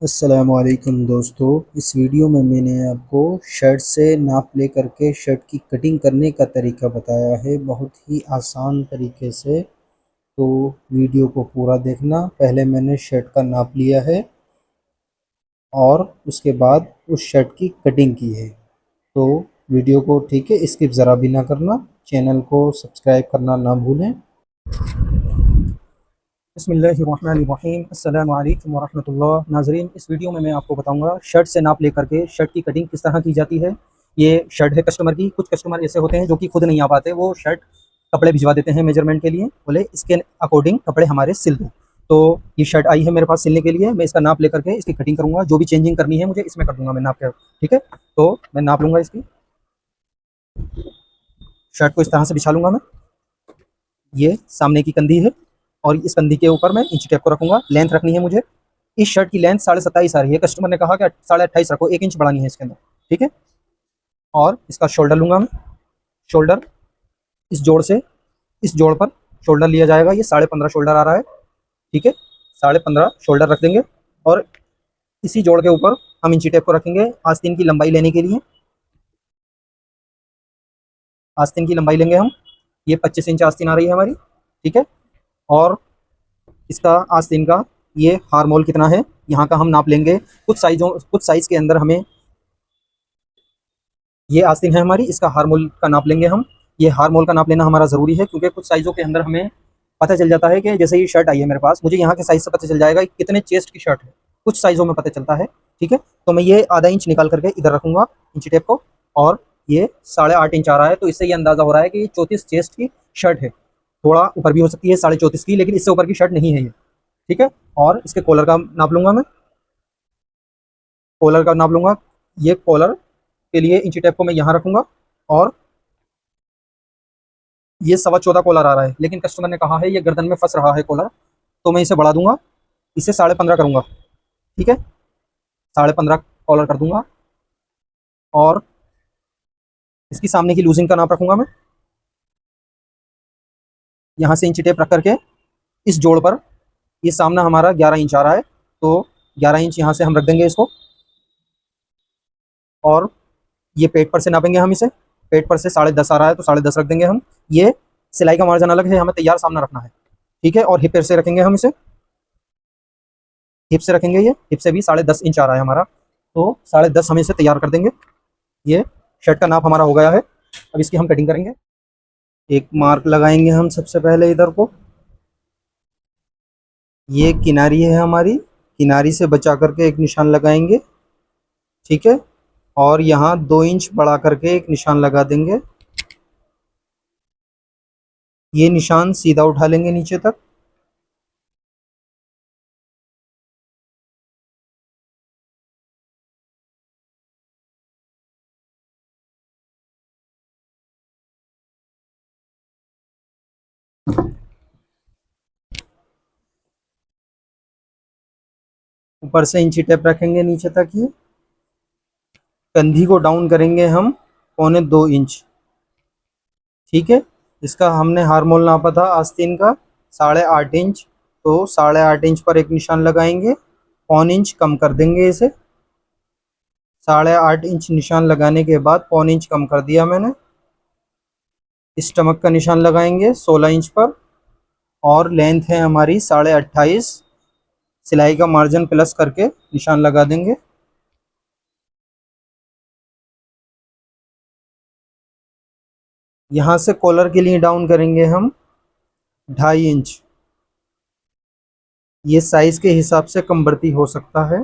अस्सलामुअलैकुम दोस्तों। इस वीडियो में मैंने आपको शर्ट से नाप ले करके शर्ट की कटिंग करने का तरीका बताया है, बहुत ही आसान तरीके से। तो वीडियो को पूरा देखना। पहले मैंने शर्ट का नाप लिया है और उसके बाद उस शर्ट की कटिंग की है। तो वीडियो को ठीक है स्किप ज़रा भी ना करना, चैनल को सब्सक्राइब करना ना भूलें। बिस्मिल्लाहिर्रहमानिर्रहीम, अस्सलामु अलैकुम वरहमतुल्लाह। नाज़रीन, इस वीडियो में मैं आपको बताऊंगा शर्ट से नाप लेकर के शर्ट की कटिंग किस तरह की जाती है। ये शर्ट है कस्टमर की। कुछ कस्टमर ऐसे होते हैं जो कि खुद नहीं आ पाते, वो शर्ट कपड़े भिजवा देते हैं मेजरमेंट के लिए, बोले इसके अकॉर्डिंग कपड़े हमारे सिल दो। तो ये शर्ट आई है मेरे पास सिलने के लिए, मैं इसका नाप लेकर के इसकी कटिंग करूँगा। जो भी चेंजिंग करनी है मुझे इसमें कर दूंगा मैं नाप के, ठीक है। तो मैं नाप लूँगा इसकी। शर्ट को इस तरह से बिछा लूँगा मैं। ये सामने की कंधी है और इस कंधी के ऊपर मैं इंच टेप को रखूंगा। लेंथ रखनी है मुझे। इस शर्ट की लेंथ 27.5 आ रही है, कस्टमर ने कहा कि 28.5 रखो, 1 इंच बढ़ानी है इसके अंदर, ठीक है। और इसका शोल्डर लूंगा मैं। शोल्डर इस जोड़ से इस जोड़ पर शोल्डर लिया जाएगा। ये 15.5 शोल्डर आ रहा है, ठीक है। 15.5 शोल्डर रख देंगे और इसी जोड़ के ऊपर हम इंची टेप को रखेंगे आस्तीन की लंबाई लेने के लिए। आस्तीन की लंबाई लेंगे हम। ये 25 इंच आस्तीन आ रही है हमारी, ठीक है। और इसका आस्तीन का ये हार्मोल कितना है यहाँ का हम नाप लेंगे। कुछ साइज के अंदर हमें ये आस्तीन है हमारी, इसका हार्मोल का नाप लेंगे हम। ये हार्मोल का नाप लेना हमारा ज़रूरी है क्योंकि कुछ साइज़ों के अंदर हमें पता चल जाता है कि जैसे ये शर्ट आई है मेरे पास, मुझे यहाँ के साइज़ से पता चल जाएगा कि कितने चेस्ट की शर्ट है। कुछ साइज़ों में पता चलता है, ठीक है। तो मैं ये आधा इंच निकाल करके इधर रखूँगा इंची टेप को। और ये 8.5 इंच आ रहा है, तो इससे ये अंदाज़ा हो रहा है कि ये 34 चेस्ट की शर्ट है। थोड़ा ऊपर भी हो सकती है 34.5 की, लेकिन इससे ऊपर की शर्ट नहीं है ये, ठीक है। और इसके कॉलर का नाप लूँगा मैं। कॉलर का नाप लूँगा। ये कॉलर के लिए इंची टेप को मैं यहाँ रखूँगा और ये 14.25 कॉलर आ रहा है, लेकिन कस्टमर ने कहा है ये गर्दन में फंस रहा है कॉलर, तो मैं इसे बढ़ा दूंगा। इसे 15.5 करूंगा, ठीक है। 15.5 कॉलर कर दूंगा और इसकी सामने की लूजिंग का नाप रखूंगा मैं। यहाँ से इंची टेप रख करके इस जोड़ पर ये सामना हमारा 11 इंच आ रहा है, तो 11 इंच यहाँ से हम रख देंगे इसको। और ये पेट पर से नापेंगे हम इसे। पेट पर से 10.5 आ रहा है, तो 10.5 रख देंगे हम। ये सिलाई का मार्जिन अलग है, हमें तैयार सामना रखना है, ठीक है। और हिप से रखेंगे हम इसे। हिप से रखेंगे, ये हिप से भी 10.5 इंच आ रहा है हमारा, तो 10.5 हम इसे तैयार कर देंगे। ये शर्ट का नाप हमारा हो गया है। अब इसकी हम कटिंग करेंगे। एक मार्क लगाएंगे हम सबसे पहले इधर को। ये किनारी है हमारी, किनारी से बचा करके एक निशान लगाएंगे, ठीक है। और यहाँ 2 इंच बढ़ा करके एक निशान लगा देंगे। ये निशान सीधा उठा लेंगे नीचे तक। ऊपर से इंची टेप रखेंगे नीचे तक। ये कंधी को डाउन करेंगे हम 1.25 इंच, ठीक है। इसका हमने हार्मोल नापा था आस्तीन का 8.5 इंच, तो 8.5 इंच पर एक निशान लगाएंगे। 1.25 इंच कम कर देंगे इसे। 8.5 इंच निशान लगाने के बाद 1.25 इंच कम कर दिया मैंने। स्टमक का निशान लगाएंगे 16 इंच पर। और लेंथ है हमारी 28.5। सिलाई का मार्जिन प्लस करके निशान लगा देंगे। यहाँ से कॉलर के लिए डाउन करेंगे हम 2.5 इंच। ये साइज के हिसाब से कम बढ़ती हो सकता है।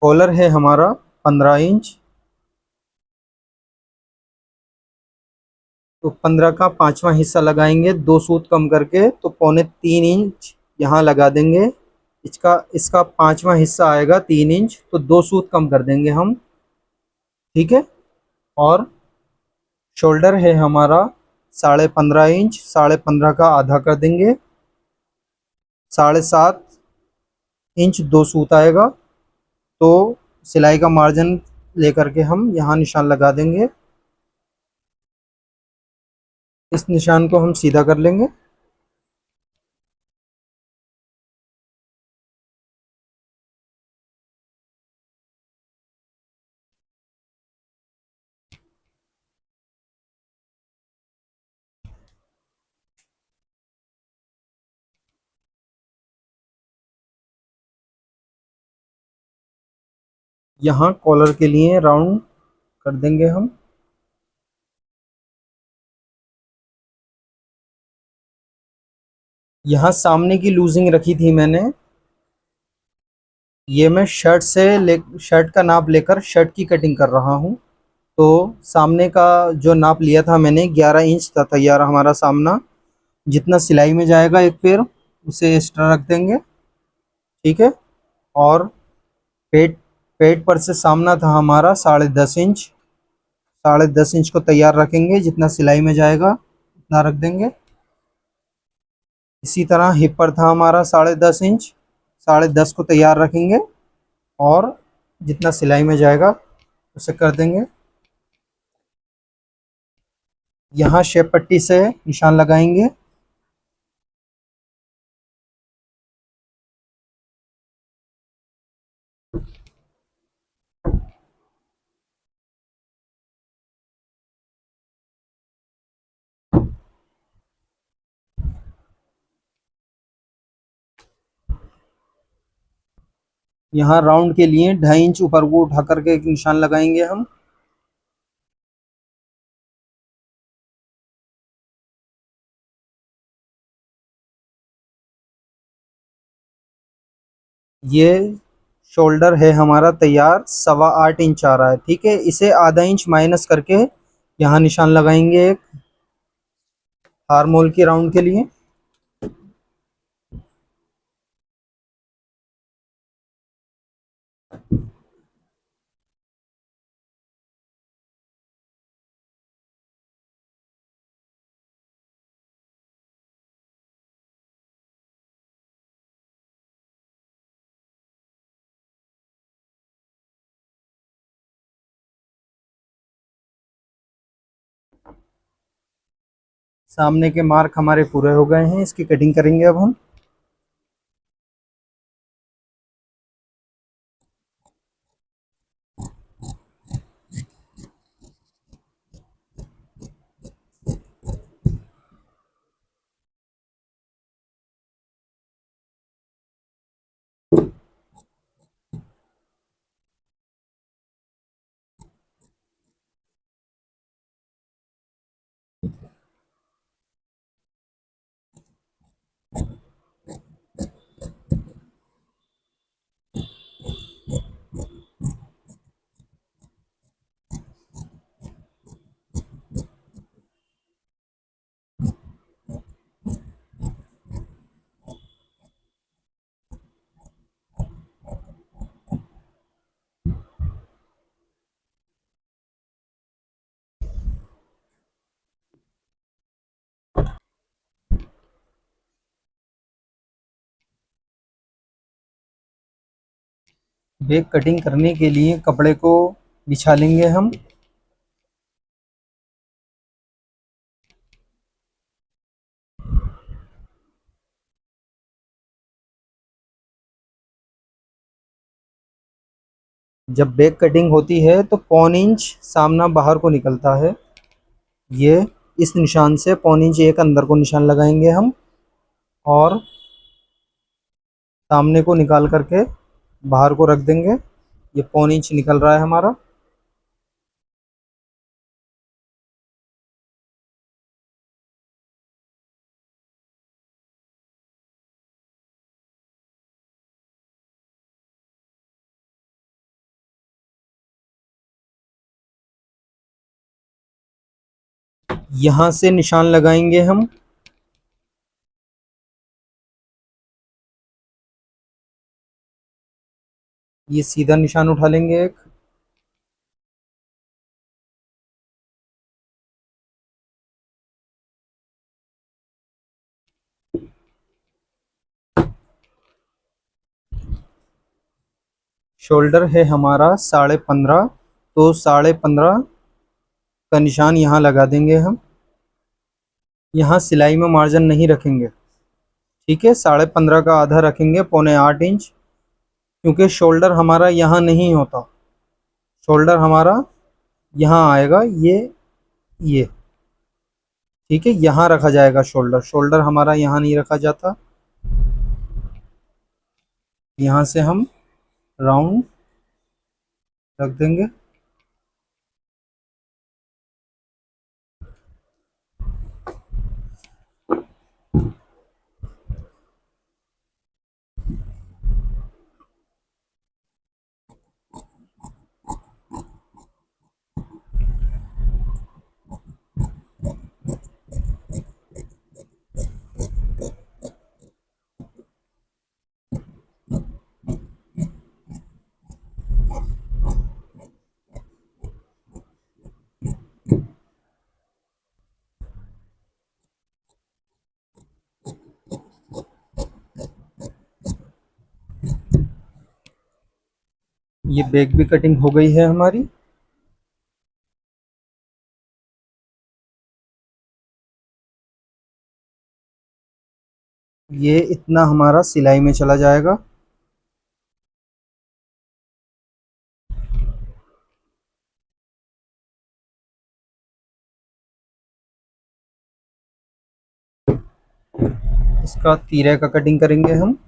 कॉलर है हमारा 15 इंच, तो 15 का पांचवा हिस्सा लगाएंगे 2 सूत कम करके, तो 2.25 इंच यहाँ लगा देंगे। इसका इसका पांचवा हिस्सा आएगा 3 इंच, तो 2 सूत कम कर देंगे हम, ठीक है। और शोल्डर है हमारा 15.5 इंच, 15.5 का आधा कर देंगे। 7.5 इंच 2 सूत आएगा, तो सिलाई का मार्जिन लेकर के हम यहाँ निशान लगा देंगे। इस निशान को हम सीधा कर लेंगे। यहाँ कॉलर के लिए राउंड कर देंगे हम। यहाँ सामने की लूजिंग रखी थी मैंने, ये मैं शर्ट का नाप लेकर शर्ट की कटिंग कर रहा हूँ। तो सामने का जो नाप लिया था मैंने 11 इंच था तैयार हमारा सामना। जितना सिलाई में जाएगा एक पैर उसे एक्स्ट्रा रख देंगे, ठीक है। और पेट पेट पर से सामना था हमारा 10.5 इंच, 10.5 इंच को तैयार रखेंगे, जितना सिलाई में जाएगा उतना रख देंगे। इसी तरह हिप पर था हमारा 10.5 इंच, 10.5 को तैयार रखेंगे और जितना सिलाई में जाएगा उसे कर देंगे। यहाँ शेप पट्टी से निशान लगाएंगे। यहाँ राउंड के लिए 2.5 इंच ऊपर को उठा करके एक निशान लगाएंगे हम। ये शोल्डर है हमारा तैयार, 8.25 इंच आ रहा है, ठीक है। इसे आधा इंच माइनस करके यहाँ निशान लगाएंगे एक आर्म की राउंड के लिए। सामने के मार्क हमारे पूरे हो गए हैं, इसकी कटिंग करेंगे अब हम। बैक कटिंग करने के लिए कपड़े को बिछा लेंगे हम। जब बैक कटिंग होती है तो 1.25 इंच सामना बाहर को निकलता है। ये इस निशान से 1.25 इंच एक अंदर को निशान लगाएंगे हम और सामने को निकाल करके बाहर को रख देंगे। ये 1.25 इंच निकल रहा है हमारा। यहाँ से निशान लगाएंगे हम। ये सीधा निशान उठा लेंगे एक। शोल्डर है हमारा 15.5, तो 15.5 का निशान यहाँ लगा देंगे हम। यहाँ सिलाई में मार्जिन नहीं रखेंगे, ठीक है। 15.5 का आधा रखेंगे, 7.25 इंच, क्योंकि शोल्डर हमारा यहाँ नहीं होता। शोल्डर हमारा यहाँ आएगा, ये ठीक है, यहाँ रखा जाएगा शोल्डर। शोल्डर हमारा यहाँ नहीं रखा जाता। यहाँ से हम राउंड रख देंगे। ये बैक भी कटिंग हो गई है हमारी। ये इतना हमारा सिलाई में चला जाएगा। इसका तीरे का कटिंग करेंगे हम।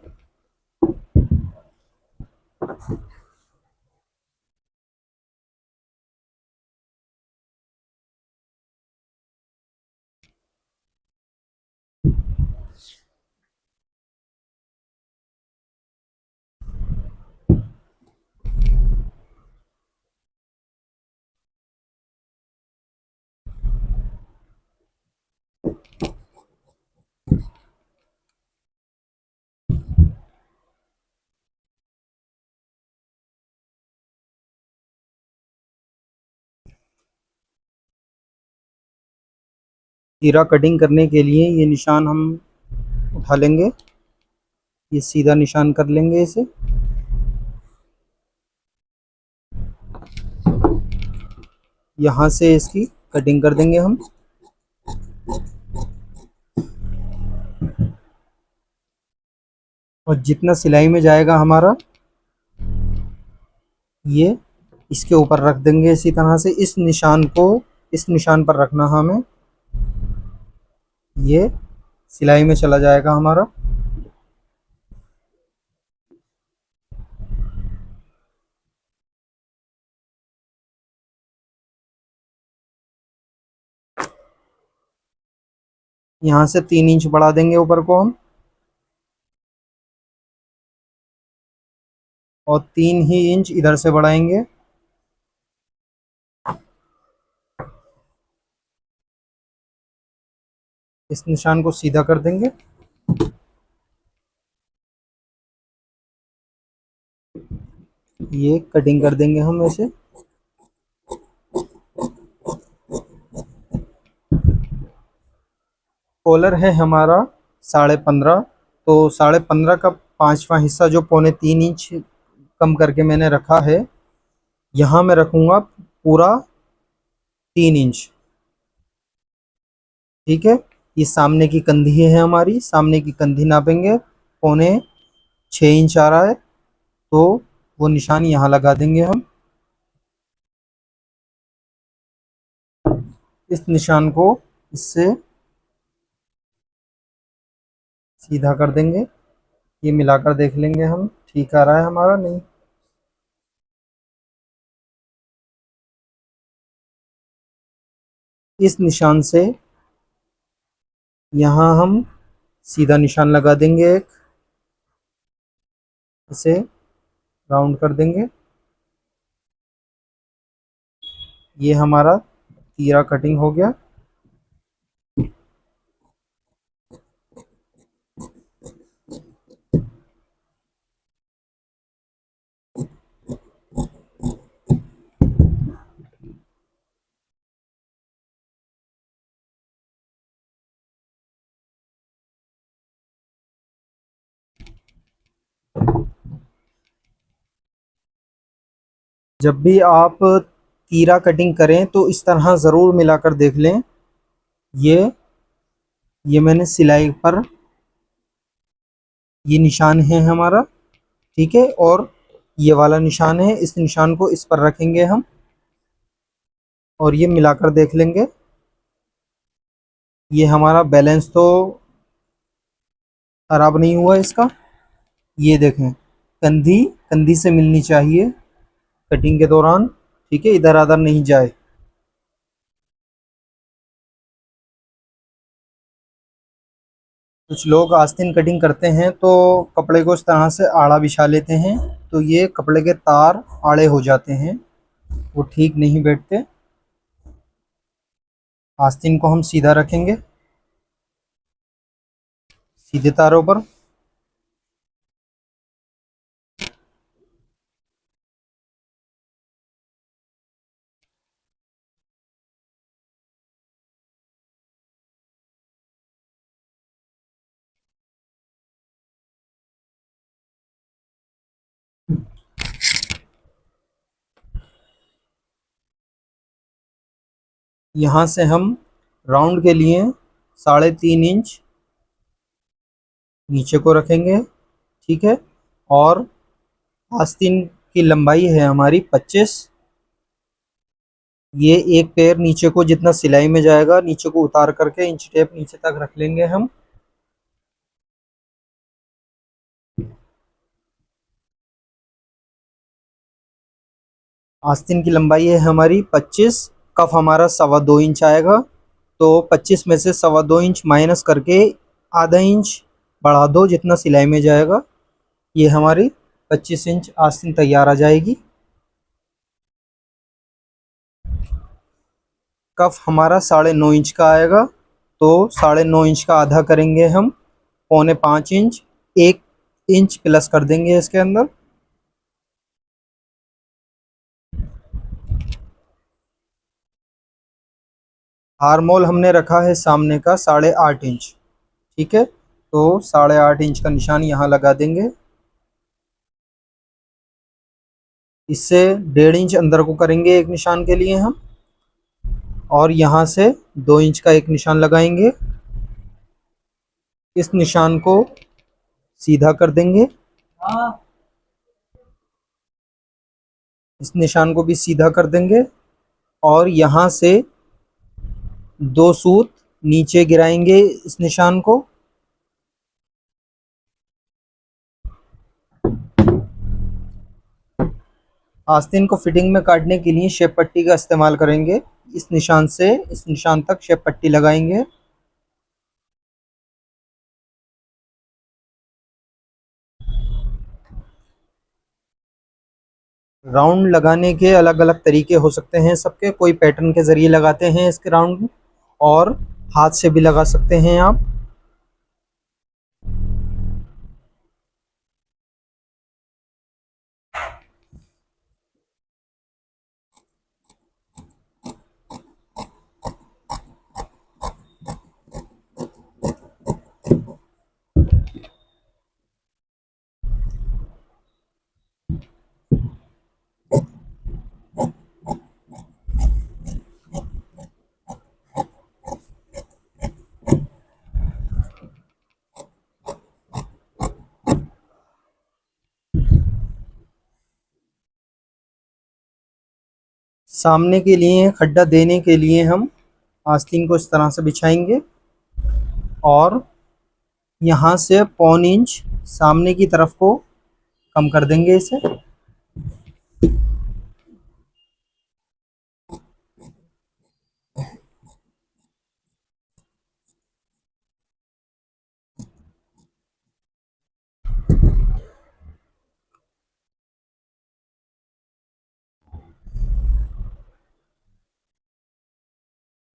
तीरा कटिंग करने के लिए ये निशान हम उठा लेंगे, ये सीधा निशान कर लेंगे इसे। यहाँ से इसकी कटिंग कर देंगे हम। और जितना सिलाई में जाएगा हमारा, ये इसके ऊपर रख देंगे इसी तरह से। इस निशान को इस निशान पर रखना हमें, ये सिलाई में चला जाएगा हमारा। यहाँ से 3 इंच बढ़ा देंगे ऊपर को हम, और 3 ही इंच इधर से बढ़ाएंगे। इस निशान को सीधा कर देंगे। ये कटिंग कर देंगे हम ऐसे। कॉलर है हमारा 15.5, तो 15.5 का 5वां हिस्सा जो 2.25 इंच कम करके मैंने रखा है, यहाँ मैं रखूँगा पूरा 3 इंच। ठीक है। ये सामने की कंधी है हमारी, सामने की कंधी नापेंगे, 5.25 इंच आ रहा है, तो वो निशान यहाँ लगा देंगे हम। इस निशान को इससे सीधा कर देंगे। ये मिलाकर देख लेंगे हम, ठीक आ रहा है हमारा नहीं। इस निशान से यहाँ हम सीधा निशान लगा देंगे एक, इसे राउंड कर देंगे। ये हमारा तीरा कटिंग हो गया। जब भी आप तीरा कटिंग करें तो इस तरह ज़रूर मिलाकर देख लें। ये ये मैंने सिलाई पर, ये निशान है हमारा, ठीक है, और ये वाला निशान है। इस निशान को इस पर रखेंगे हम, और ये मिलाकर देख लेंगे। ये हमारा बैलेंस तो खराब नहीं हुआ इसका। ये देखें, कंधी कंधी से मिलनी चाहिए। कटिंग के दौरान, ठीक है, इधर उधर नहीं जाए। कुछ लोग आस्तीन कटिंग करते हैं तो कपड़े को इस तरह से आड़ा बिछा लेते हैं, तो ये कपड़े के तार आड़े हो जाते हैं, वो ठीक नहीं बैठते। आस्तीन को हम सीधा रखेंगे, सीधे तारों पर। यहाँ से हम राउंड के लिए 3.5 इंच नीचे को रखेंगे, ठीक है। और आस्तीन की लंबाई है हमारी 25। ये एक पैर नीचे को जितना सिलाई में जाएगा, नीचे को उतार करके इंच टेप नीचे तक रख लेंगे हम। आस्तीन की लंबाई है हमारी 25, कफ हमारा 2.25 इंच आएगा। तो 25 में से 2.25 इंच माइनस करके आधा इंच बढ़ा दो जितना सिलाई में जाएगा, ये हमारी 25 इंच आस्तीन तैयार आ जाएगी। कफ हमारा 9.5 इंच का आएगा, तो 9.5 इंच का आधा करेंगे हम, 4.25 इंच। 1 इंच प्लस कर देंगे इसके अंदर। आर्मोल हमने रखा है सामने का 8.5 इंच, ठीक है। तो 8.5 इंच का निशान यहाँ लगा देंगे। इससे 1.5 इंच अंदर को करेंगे एक निशान के लिए हम, और यहाँ से 2 इंच का एक निशान लगाएंगे। इस निशान को सीधा कर देंगे, इस निशान को भी सीधा कर देंगे। और यहाँ से 2 सूत नीचे गिराएंगे इस निशान को। आस्तीन को फिटिंग में काटने के लिए शेप पट्टी का इस्तेमाल करेंगे। इस निशान से इस निशान तक शेप पट्टी लगाएंगे। राउंड लगाने के अलग अलग तरीके हो सकते हैं सबके, कोई पैटर्न के ज़रिए लगाते हैं इसके राउंड, और हाथ से भी लगा सकते हैं आप। सामने के लिए खड्डा देने के लिए हम आस्तीन को इस तरह से बिछाएंगे, और यहाँ से 1.25 इंच सामने की तरफ को कम कर देंगे इसे।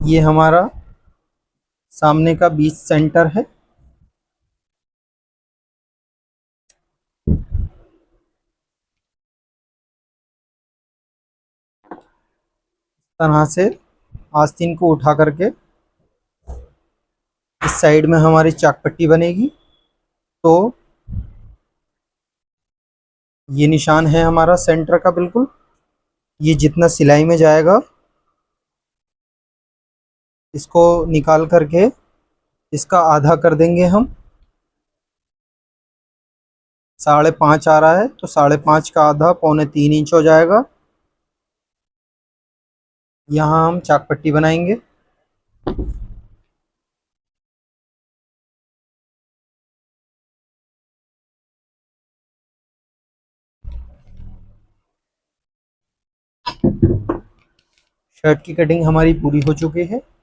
ये हमारा सामने का बीच सेंटर है। तरह से आस्तीन को उठा करके इस साइड में हमारी चाक पट्टी बनेगी। तो ये निशान है हमारा सेंटर का बिल्कुल। ये जितना सिलाई में जाएगा, इसको निकाल करके इसका आधा कर देंगे हम। 5.5 आ रहा है, तो 5.5 का आधा 3.25 इंच हो जाएगा। यहाँ हम चाक पट्टी बनाएंगे। शर्ट की कटिंग हमारी पूरी हो चुकी है।